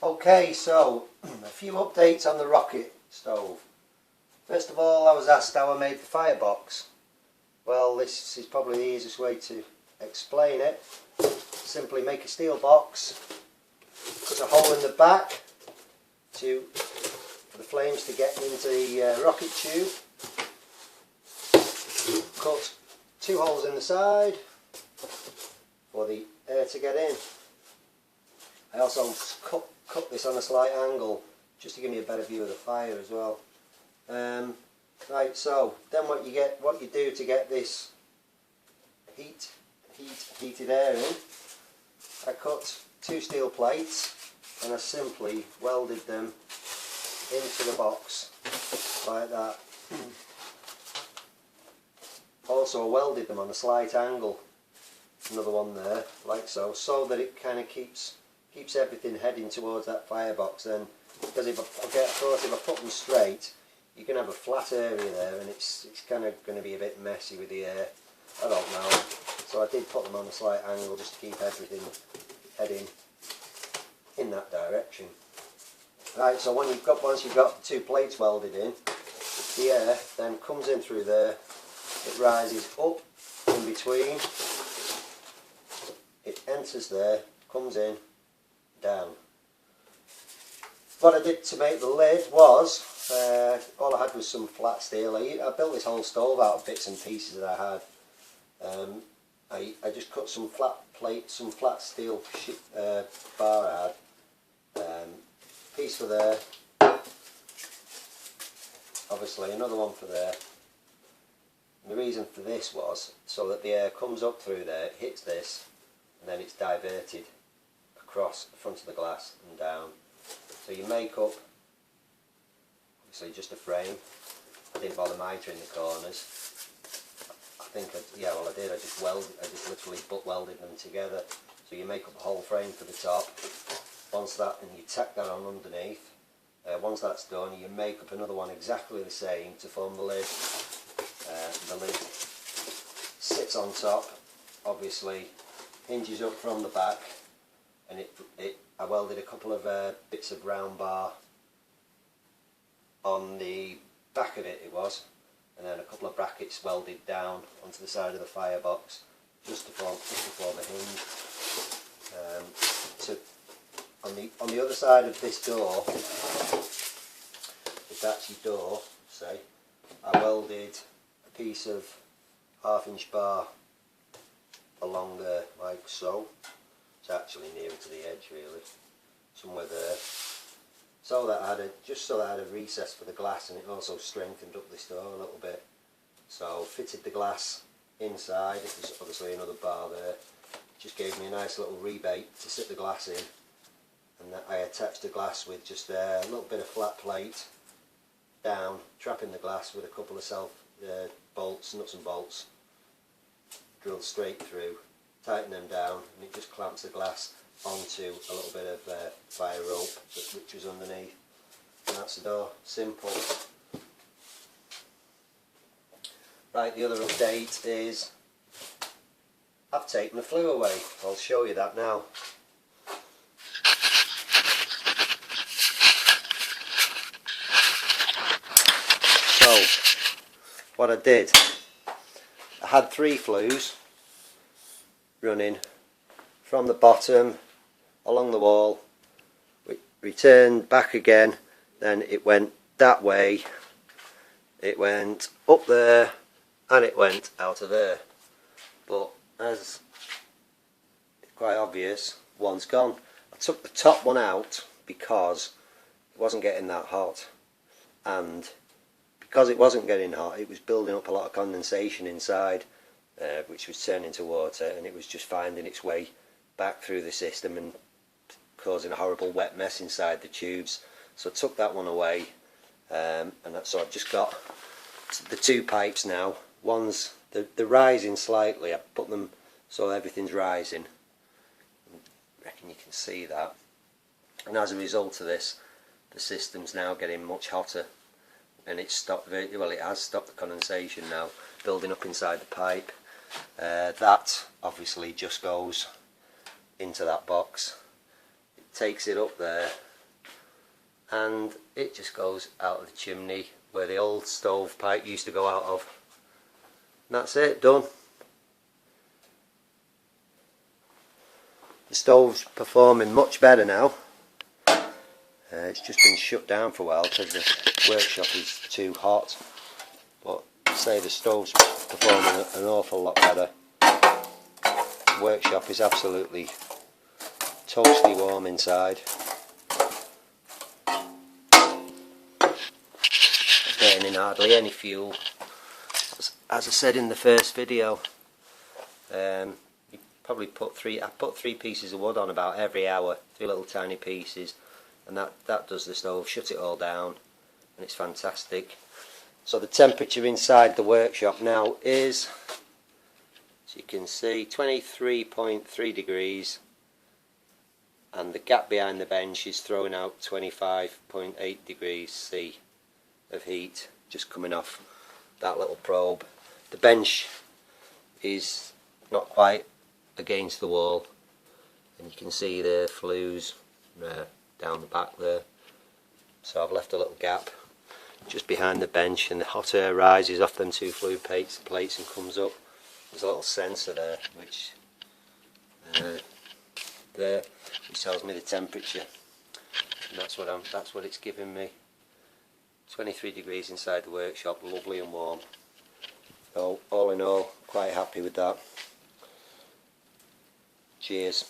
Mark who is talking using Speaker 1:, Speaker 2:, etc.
Speaker 1: Okay, so a few updates on the rocket stove. First of all, I was asked how I made the firebox. Well, this is probably the easiest way to explain it. Simply make a steel box, cut a hole in the back for the flames to get into the rocket tube. Cut 2 holes in the side for the air to get in. I also cut this on a slight angle just to give me a better view of the fire as well. Right, so then what you do to get this heated air in, I cut 2 steel plates and I simply welded them into the box like that. Also welded them on a slight angle, another one there, like so that it kind of keeps everything heading towards that firebox. Then, because if I put them straight, you can have a flat area there, and it's kind of going to be a bit messy with the air. I don't know. So I did put them on a slight angle just to keep everything heading in that direction. Right. So once you've got the 2 plates welded in, the air then comes in through there. It rises up in between. It enters there, comes in, down. What I did to make the lid was, all I had was some flat steel. I built this whole stove out of bits and pieces that I had. I just cut some flat steel bar I had. Piece for there, obviously another one for there. And the reason for this was so that the air comes up through there, it hits this, and then it's diverted across the front of the glass and down. So you make up, obviously, just a frame. I didn't bother mitering the corners. I did. I just literally butt welded them together. So you make up a whole frame for the top. Once that, and you tack that on underneath. Once that's done, you make up another one exactly the same to form the lid. The lid sits on top, obviously hinges up from the back, and I welded a couple of bits of round bar on the back of it, and then a couple of brackets welded down onto the side of the firebox just to form a hinge. On the other side of this door, the Hitachi door, say, I welded a piece of 1/2-inch bar along there, like so. It's actually nearer to the edge, really, somewhere there. So that I had a recess for the glass, and it also strengthened up this door a little bit. So fitted the glass inside. There's obviously another bar there. Just gave me a nice little rebate to sit the glass in, and I attached the glass with just a little bit of flat plate down, trapping the glass with a couple of nuts and bolts, drilled straight through, tighten them down, and it just clamps the glass onto a little bit of fire rope which was underneath, and that's the door. Simple. Right, the other update is I've taken the flue away. I'll show you that now. So what I did, I had 3 flues running from the bottom along the wall, returned back again, then it went that way, it went up there, and it went out of there. But as quite obvious, one's gone. I took the top one out because it wasn't getting that hot, and because it wasn't getting hot, it was building up a lot of condensation inside, which was turning to water, and it was just finding its way back through the system and causing a horrible wet mess inside the tubes. So I took that one away, so I've just got the 2 pipes now. One's they're rising slightly. I put them so everything's rising. I reckon you can see that. And as a result of this, the system's now getting much hotter, and it has stopped the condensation now building up inside the pipe. That obviously just goes into that box. It takes it up there, and it just goes out of the chimney where the old stove pipe used to go out of. And that's it, done. The stove's performing much better now. It's just been shut down for a while because the workshop is too hot, but say the stove's performing an awful lot better. The workshop is absolutely toasty warm inside. Burning hardly any fuel. As I said in the first video, you probably I put 3 pieces of wood on about every hour, 3 little tiny pieces, and that does the stove, shut it all down, and it's fantastic. So the temperature inside the workshop now is, as you can see, 23.3 degrees, and the gap behind the bench is throwing out 25.8 degrees C of heat just coming off that little probe. The bench is not quite against the wall, and you can see the flues down the back there, so I've left a little gap just behind the bench, and the hot air rises off them 2 flue plates and comes up. There's a little sensor there which tells me the temperature, and that's what it's giving me. 23 degrees inside the workshop, lovely and warm. So all in all, quite happy with that. Cheers.